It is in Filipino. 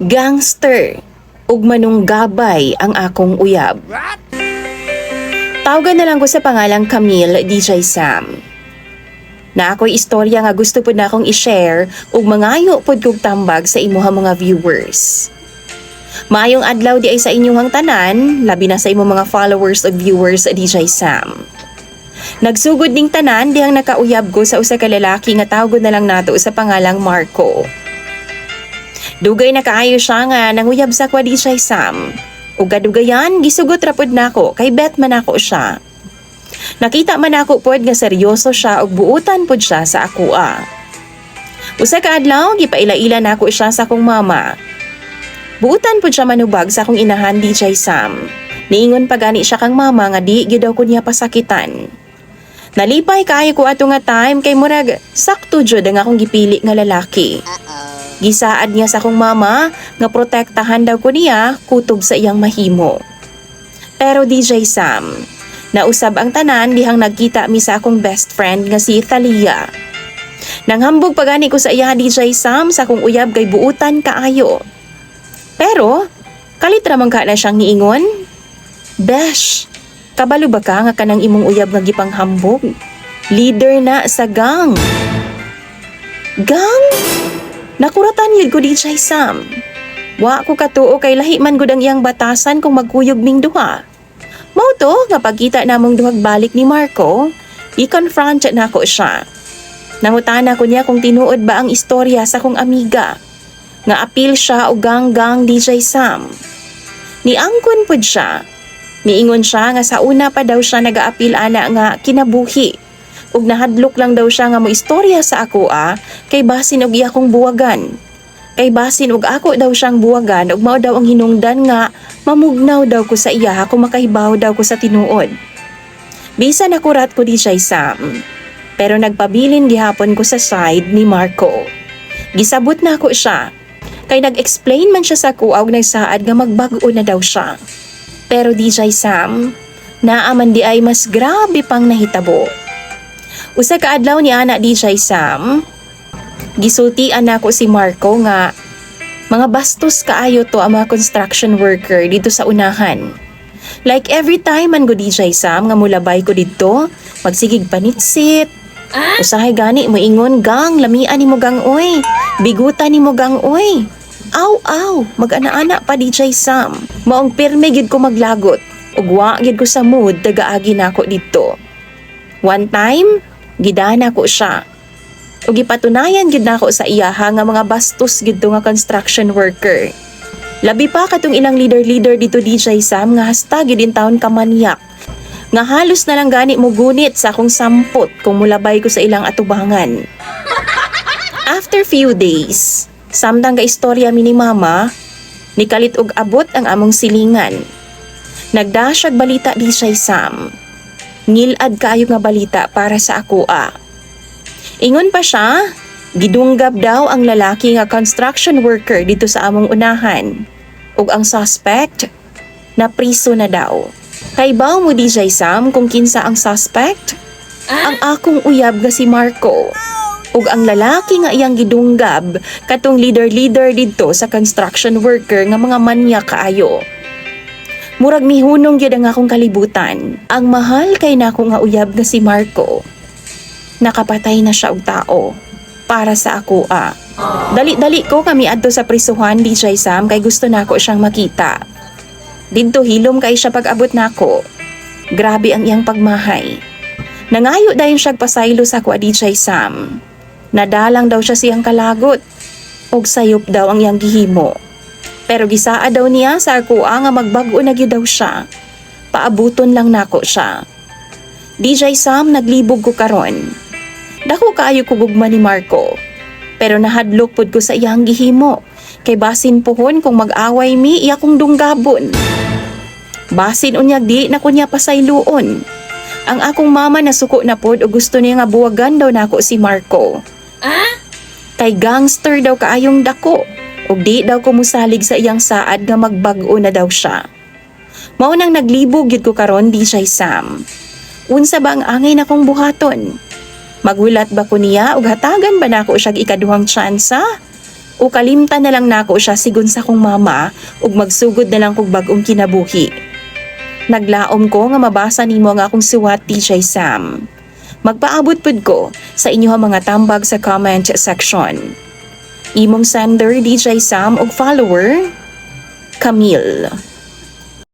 Gangster ug manunggabay ang akong uyab. Tawagan na lang ko sa pangalang Camille DJ Sam. Na ako'y istorya nga gusto pod na akong i-share ug mangayo pod kog tambag sa imuhang mga viewers. Maayong adlaw di ay sa inyong tanan, labi na sa imong mga followers ug viewers DJ Sam. Nagsugod ning tanan dihang nakauyab ko sa usa ka lalaki nga tawgon na lang nato sa pangalang Marco. Dugay na kaayo siya nga nanguyab sa kwa DJ Sam. Ug kadugayan gisugot ra pod nako kay bet man ako siya. Nakita man ako pod nga seryoso siya ug buutan pod siya sa akoa. Usa ka adlaw gipaila-ila nako siya sa akong mama. Buutan pod siya manubag sa akong inahan DJ Sam. Niingon pa gani siya kang mama nga di gyud daw ko niya pasakitan. Nalipay kaayo ko ato nga time kay murag sakto jud ang akong gipili nga lalaki. Gisaad niya sa akong mama nga protektahan daw ko niya kutob sa iyang mahimo. Pero DJ Sam, nausab ang tanan dihang nagkita mi sa akong best friend nga si Thalia. Nanghambog pagani ko sa iya DJ Sam sa akong uyab kay buutan kaayo. Pero kalit ra man ka na siyang niingon. Besh, kabalo ba ka nga kanang imong uyab nga gipanghambog? Leader na sa gang. Gang? Nakuratan yun ko DJ Sam. Wa ko katuo kay lahi man gud ang iyang batasan kung magkuyog ming duha. Mao to nga pagkita namong duhag balik ni Marco, i-confront nako siya. Nangutana ko niya kung tinuod ba ang istorya sa kong amiga. Nga apil siya og gang-gang DJ Sam. Niangkon pod siya. Niingon siya nga sa una pa daw siya nag-aapil ana nga kinabuhi. Ug nahadlok lang daw siya nga mo istorya sa ako kay basin og iya kong buwagan. Kay basin og ako daw siyang buwagan ug mao daw ang hinungdan nga mamugnaw daw ko sa iya kung makahibaw daw ko sa tinuod. Bisan nakurat ko di siya Sam. Pero nagpabilin gihapon ko sa side ni Marco. Gisabot na ako siya. Kay nag-explain man siya sa ako og nagsaad nga magbag-o na daw siya. Pero DJ Sam, naaman di ay mas grabe pang nahitabo. Usa ka adlaw ni ana DJ Sam, gisultian nako si Marco nga mga bastos kaayo to ang mga construction worker dito sa unahan. Like every time man go DJ Sam nga mulabay ko dito, magsigig panitsit. Usahay gani mo ingon gang lamian nimo gang oy, bigutan nimo gang oy. Aw, mag-ana-ana pa DJ Sam. Maong pirme gid ko maglagot ug wa gid ko sa mood dagaagi nako dito. One time, gidana ko siya. O gipatunayan gid nako sa iyaha nga mga bastos gid nga construction worker. Labi pa katong ilang leader dito DJ Sam nga hasta gid in taon ka manyak. Nga halos na lang gani mo gunit sa akong sampot kung mulabay ko sa ilang atubangan. After few days, samtang ka istorya mi ni mama, nikalit og abot ang among silingan. Nagdasyag balita DJ Sam. Ngilad kaayo nga balita para sa ako Ingon pa siya, gidunggab daw ang lalaki nga construction worker dito sa among unahan. Ug ang suspect, na priso na daw. Kay baw mo DJ Sam kung kinsa ang suspect? Ang akong uyab nga si Marco. Ug ang lalaki nga iyang gidunggab, katong leader dito sa construction worker nga mga manyak kaayo. Murag mihunong gyud ang akong kalibutan. Ang mahal kay nako nga uyab nga si Marco. Nakapatay na siya og tao para sa ako Dali-dali ko kami adto sa prisuhan DJ Sam kay gusto nako siyang makita. Didto hilom kay siya pag-abot nako. Grabe ang iyang pagmahay. Nangayo dayon siya pasaylo sa ako DJ Sam. Nadalang daw siya siyang kalagot. Og sayop daw ang iyang gihimo. Pero gisaa daw niya sa ako nga magbag-o na gyud daw siya. Paabuton lang nako siya. DJ Sam, naglibog ko karon. Dako kaayo ko gugma ni Marco. Pero nahadlok pod ko sa iyang gihimo. Kay basin pohon kung mag-away mi iya kong dunggabon. Basin unyag di na ko niya pasayloon. Ang akong mama nasuko na pod o gusto niya nga buwagan daw nako si Marco. Kay gangster daw kaayong dako. O di daw ko musalig sa iyang saad nga magbag-o na daw siya. Mao nang naglibog gid ko karon DJ Sam. Unsa ba ang angay na kong buhaton? Magulat ba ko niya ug hatagan ba nako siya ikaduhang tsansa? o kalimtan na lang nako siya sigon sa kong mama ug magsugod na lang kog bag-ong kinabuhi. Naglaom ko nga mabasa nimo nga akong suwat, DJ Sam. Magpaabot pud ko sa inyo mga tambag sa comment section. Imong sender, DJ Sam, ug follower, Camille.